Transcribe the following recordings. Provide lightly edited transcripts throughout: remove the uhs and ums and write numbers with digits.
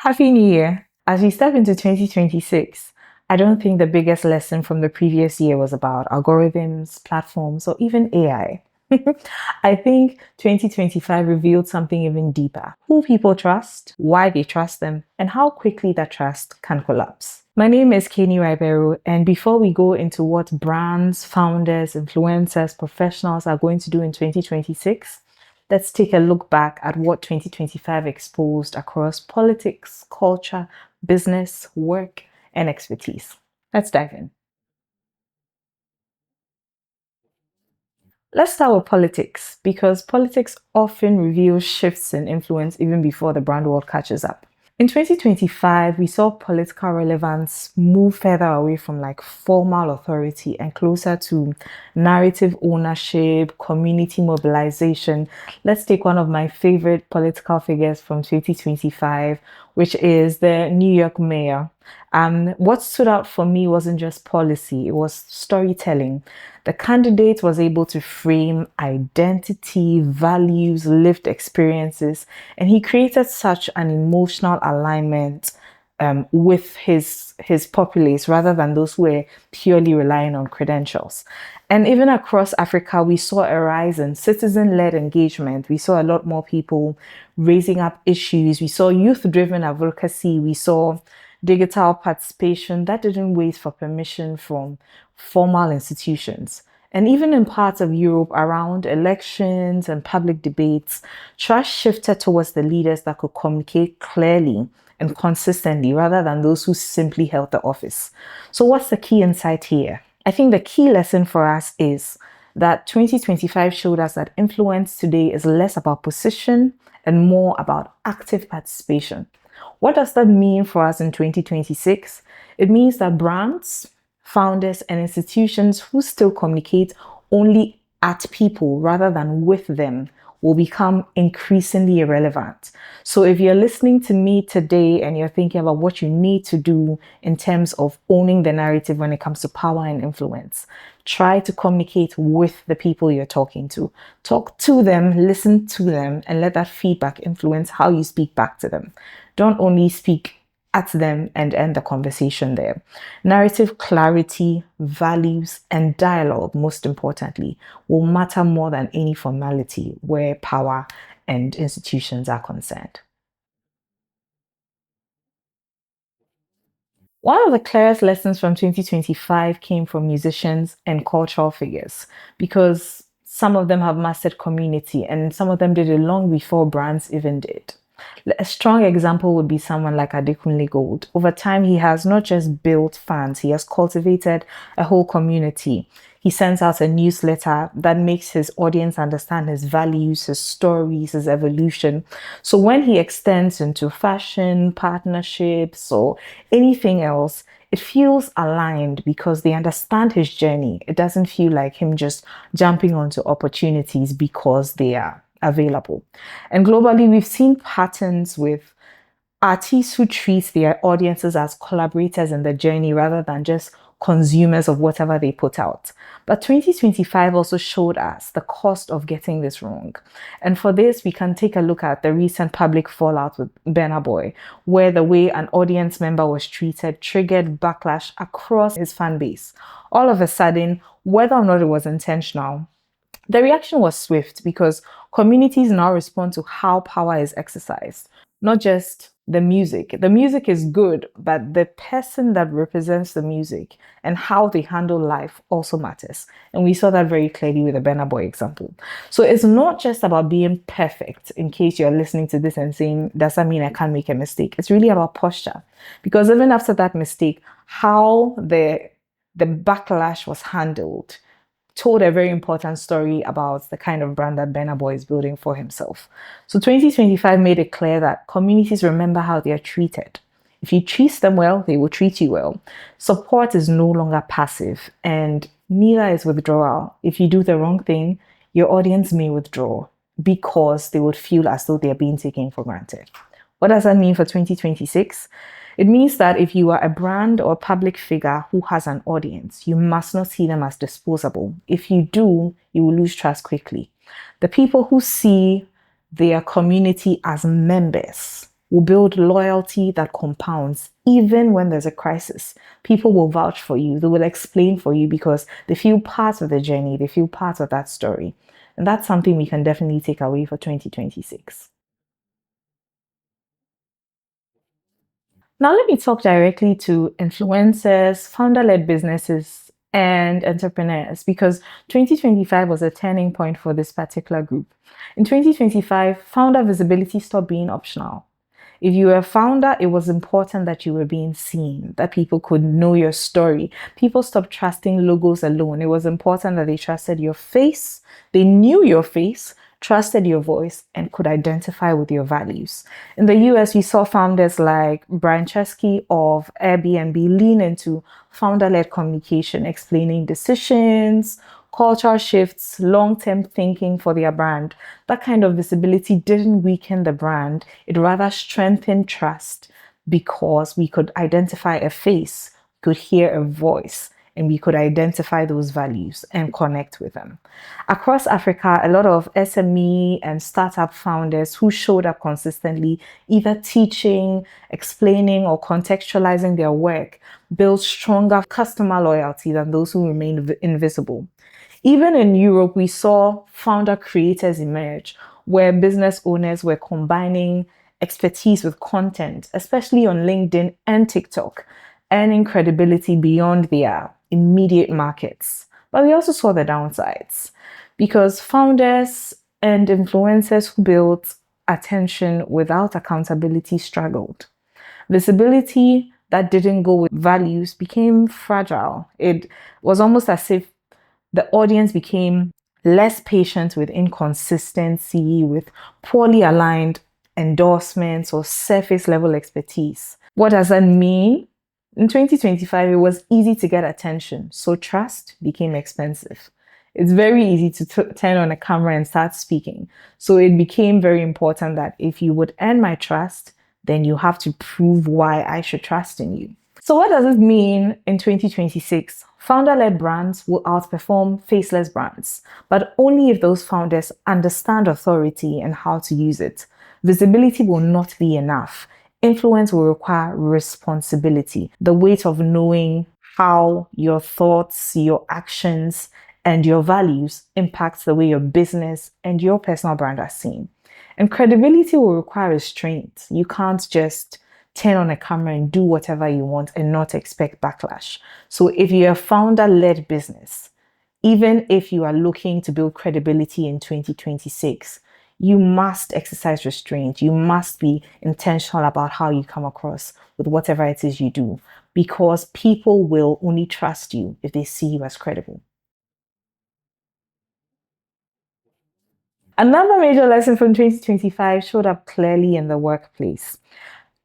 Happy New Year! As we step into 2026, I don't think the biggest lesson from the previous year was about algorithms, platforms, or even AI. I think 2025 revealed something even deeper: who people trust, why they trust them, and how quickly that trust can collapse. My name is Kenny Ribeiro, and before we go into what brands, founders, influencers, professionals are going to do in 2026, let's take a look back at what 2025 exposed across politics, culture, business, work, and expertise. Let's dive in. Let's start with politics because politics often reveals shifts in influence even before the brand world catches up. In 2025, we saw political relevance move further away from like formal authority and closer to narrative ownership, community mobilization. Let's take one of my favorite political figures from 2025, which is the New York mayor. What stood out for me wasn't just policy, it was storytelling. The candidate was able to frame identity, values, lived experiences, and he created such an emotional alignment with his populace rather than those who were purely relying on credentials. And even across Africa, we saw a rise in citizen-led engagement. We saw a lot more people raising up issues. We saw youth-driven advocacy. We saw digital participation that didn't wait for permission from formal institutions. And even in parts of Europe around elections and public debates, trust shifted towards the leaders that could communicate clearly and consistently rather than those who simply held the office. So, what's the key insight here? I think the key lesson for us is that 2025 showed us that influence today is less about position and more about active participation. What does that mean for us in 2026? It means that brands, founders, and institutions who still communicate only at people rather than with them will become increasingly irrelevant. So if you're listening to me today and you're thinking about what you need to do in terms of owning the narrative when it comes to power and influence, try to communicate with the people you're talking to. Talk to them, listen to them, and let that feedback influence how you speak back to them. Don't only speak at them and end the conversation there. Narrative clarity, values, and dialogue, most importantly, will matter more than any formality where power and institutions are concerned. One of the clearest lessons from 2025 came from musicians and cultural figures because some of them have mastered community and some of them did it long before brands even did. A strong example would be someone like Adekunle Gold. Over time, he has not just built fans, he has cultivated a whole community. He sends out a newsletter that makes his audience understand his values, his stories, his evolution. So when he extends into fashion, partnerships, or anything else, it feels aligned because they understand his journey. It doesn't feel like him just jumping onto opportunities because they are available. And globally, we've seen patterns with artists who treat their audiences as collaborators in the journey rather than just consumers of whatever they put out. But 2025 also showed us the cost of getting this wrong. And for this, we can take a look at the recent public fallout with Burna Boy, where the way an audience member was treated triggered backlash across his fan base. All of a sudden, whether or not it was intentional, the reaction was swift because communities now respond to how power is exercised, not just the music. The music is good, but the person that represents the music and how they handle life also matters. And we saw that very clearly with the Burna Boy example. So it's not just about being perfect, in case you're listening to this and saying, does that mean I can't make a mistake? It's really about posture. Because even after that mistake, how the backlash was handled told a very important story about the kind of brand that Burna Boy is building for himself. So 2025 made it clear that communities remember how they are treated. If you treat them well, they will treat you well. Support is no longer passive and neither is withdrawal. If you do the wrong thing, your audience may withdraw because they would feel as though they are being taken for granted. What does that mean for 2026? It means that if you are a brand or public figure who has an audience, you must not see them as disposable. If you do, you will lose trust quickly. The people who see their community as members will build loyalty that compounds even when there's a crisis. People will vouch for you, they will explain for you because they feel part of the journey, they feel part of that story. And that's something we can definitely take away for 2026. Now, let me talk directly to influencers, founder led businesses, and entrepreneurs because 2025 was a turning point for this particular group. In 2025, founder visibility stopped being optional. If you were a founder, it was important that you were being seen, that people could know your story. People stopped trusting logos alone. It was important that they trusted your face, they knew your face, trusted your voice, and could identify with your values. In the US, we saw founders like Brian Chesky of Airbnb lean into founder led communication, explaining decisions, cultural shifts, long term thinking for their brand. That kind of visibility didn't weaken the brand, it rather strengthened trust because we could identify a face, could hear a voice, and we could identify those values and connect with them. Across Africa, a lot of SME and startup founders who showed up consistently, either teaching, explaining, or contextualizing their work, built stronger customer loyalty than those who remained invisible. Even in Europe, we saw founder creators emerge where business owners were combining expertise with content, especially on LinkedIn and TikTok, earning credibility beyond their immediate markets. But we also saw the downsides because founders and influencers who built attention without accountability struggled. Visibility that didn't go with values became fragile. It was almost as if the audience became less patient with inconsistency, with poorly aligned endorsements or surface level expertise. What does that mean? In 2025, it was easy to get attention, so trust became expensive. It's very easy to turn on a camera and start speaking. So it became very important that if you would earn my trust, then you have to prove why I should trust in you. So, what does this mean in 2026? Founder led brands will outperform faceless brands, but only if those founders understand authority and how to use it. Visibility will not be enough. Influence will require responsibility, the weight of knowing how your thoughts, your actions, and your values impact the way your business and your personal brand are seen. And credibility will require restraint. You can't just turn on a camera and do whatever you want and not expect backlash. So if you're a founder-led business, even if you are looking to build credibility in 2026, you must exercise restraint. You must be intentional about how you come across with whatever it is you do, because people will only trust you if they see you as credible. Another major lesson from 2025 showed up clearly in the workplace.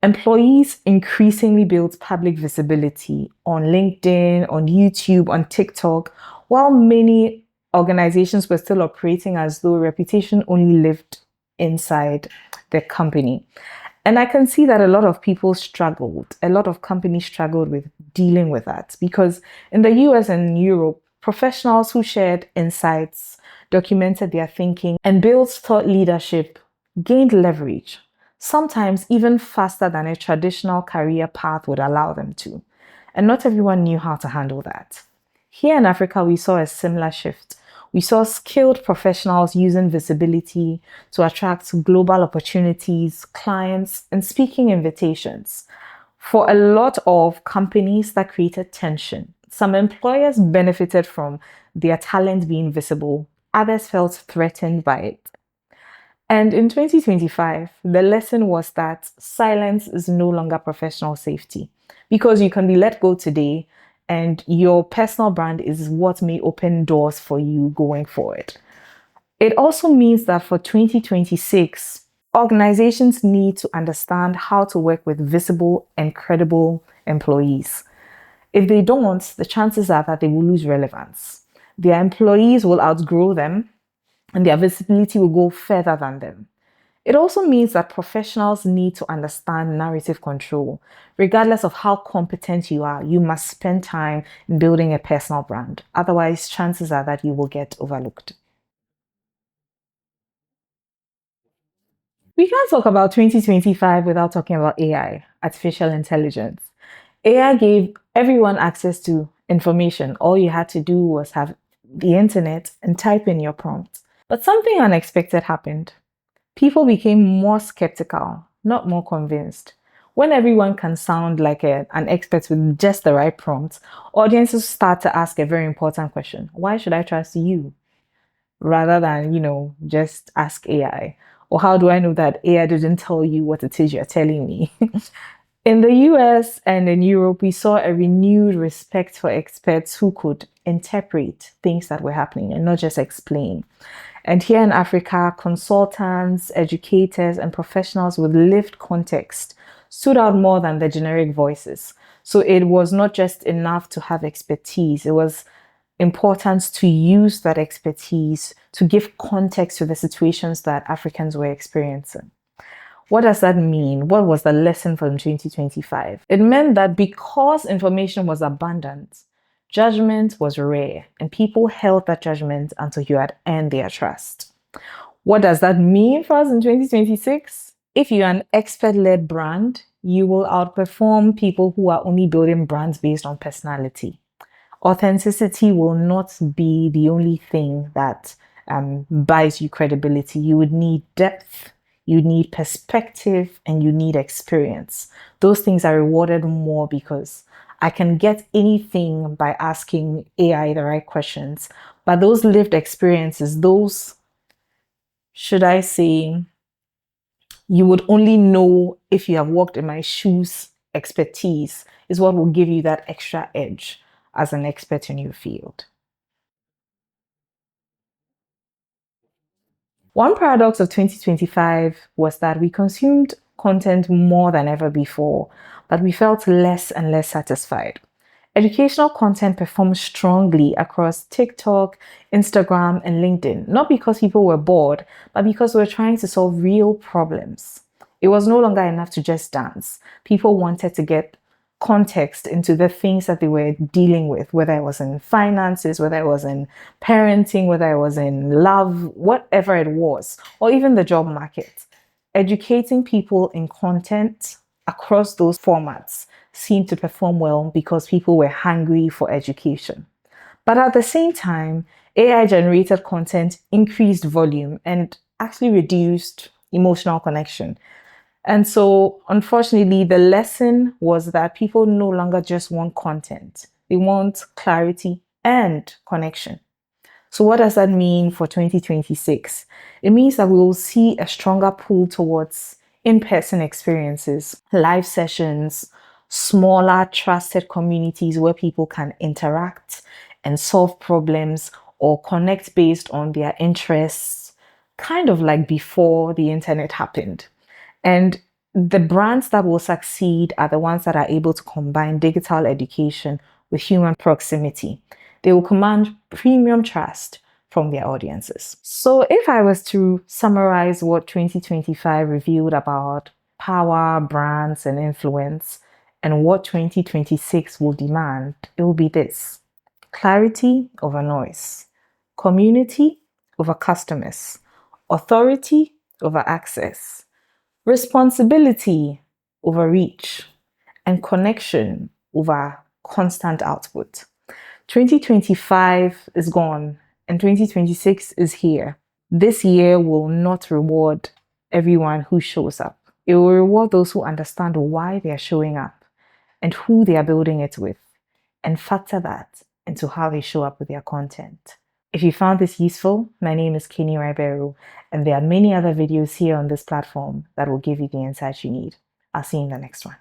Employees increasingly build public visibility on LinkedIn, on YouTube, on TikTok, while many organizations were still operating as though reputation only lived inside the company. And I can see that a lot of people struggled, a lot of companies struggled with dealing with that because in the US and Europe, professionals who shared insights, documented their thinking, and built thought leadership gained leverage, sometimes even faster than a traditional career path would allow them to. And not everyone knew how to handle that. Here in Africa, we saw a similar shift. We saw skilled professionals using visibility to attract global opportunities, clients, and speaking invitations. For a lot of companies, that created tension. Some employers benefited from their talent being visible, others felt threatened by it. And in 2025, the lesson was that silence is no longer professional safety because you can be let go today and your personal brand is what may open doors for you going forward. It also means that for 2026, organizations need to understand how to work with visible and credible employees. If they don't, the chances are that they will lose relevance. Their employees will outgrow them and their visibility will go further than them. It also means that professionals need to understand narrative control. Regardless of how competent you are, you must spend time in building a personal brand. Otherwise, chances are that you will get overlooked. We can't talk about 2025 without talking about AI, artificial intelligence. AI gave everyone access to information. All you had to do was have the internet and type in your prompt. But something unexpected happened. People became more skeptical, not more convinced. When everyone can sound like an expert with just the right prompt, audiences start to ask a very important question. Why should I trust you? Rather than, just ask AI. Or how do I know that AI didn't tell you what it is you're telling me? In the US and in Europe, we saw a renewed respect for experts who could interpret things that were happening and not just explain. And here in Africa, consultants, educators, and professionals with lived context stood out more than the generic voices. So it was not just enough to have expertise, it was important to use that expertise to give context to the situations that Africans were experiencing. What does that mean? What was the lesson from 2025? It meant that because information was abundant, judgment was rare, and people held that judgment until you had earned their trust. What does that mean for us in 2026? If you're an expert-led brand, you will outperform people who are only building brands based on personality. Authenticity will not be the only thing that buys you credibility. You would need depth, you need perspective, and you need experience. Those things are rewarded more because I can get anything by asking AI the right questions. But those lived experiences, those, should I say, you would only know if you have walked in my shoes expertise is what will give you that extra edge as an expert in your field. One paradox of 2025 was that we consumed content more than ever before, but we felt less and less satisfied. Educational content performed strongly across TikTok, Instagram, and LinkedIn, not because people were bored, but because we were trying to solve real problems. It was no longer enough to just dance. People wanted to get context into the things that they were dealing with, whether it was in finances, whether it was in parenting, whether it was in love, whatever it was, or even the job market. Educating people in content across those formats seemed to perform well because people were hungry for education. But at the same time, AI generated content increased volume and actually reduced emotional connection. And so, unfortunately, the lesson was that people no longer just want content, they want clarity and connection. So, what does that mean for 2026? It means that we will see a stronger pull towards in person experiences, live sessions, smaller, trusted communities where people can interact and solve problems or connect based on their interests, kind of like before the internet happened. And the brands that will succeed are the ones that are able to combine digital education with human proximity. They will command premium trust from their audiences. So, if I was to summarize what 2025 revealed about power, brands, and influence, and what 2026 will demand, it will be this: clarity over noise, community over customers, authority over access, responsibility over reach, and connection over constant output. 2025 is gone and 2026 is here. This year will not reward everyone who shows up. It will reward those who understand why they are showing up and who they are building it with, and factor that into how they show up with their content. If you found this useful, my name is Kenny Ribeiro, and there are many other videos here on this platform that will give you the insights you need. I'll see you in the next one.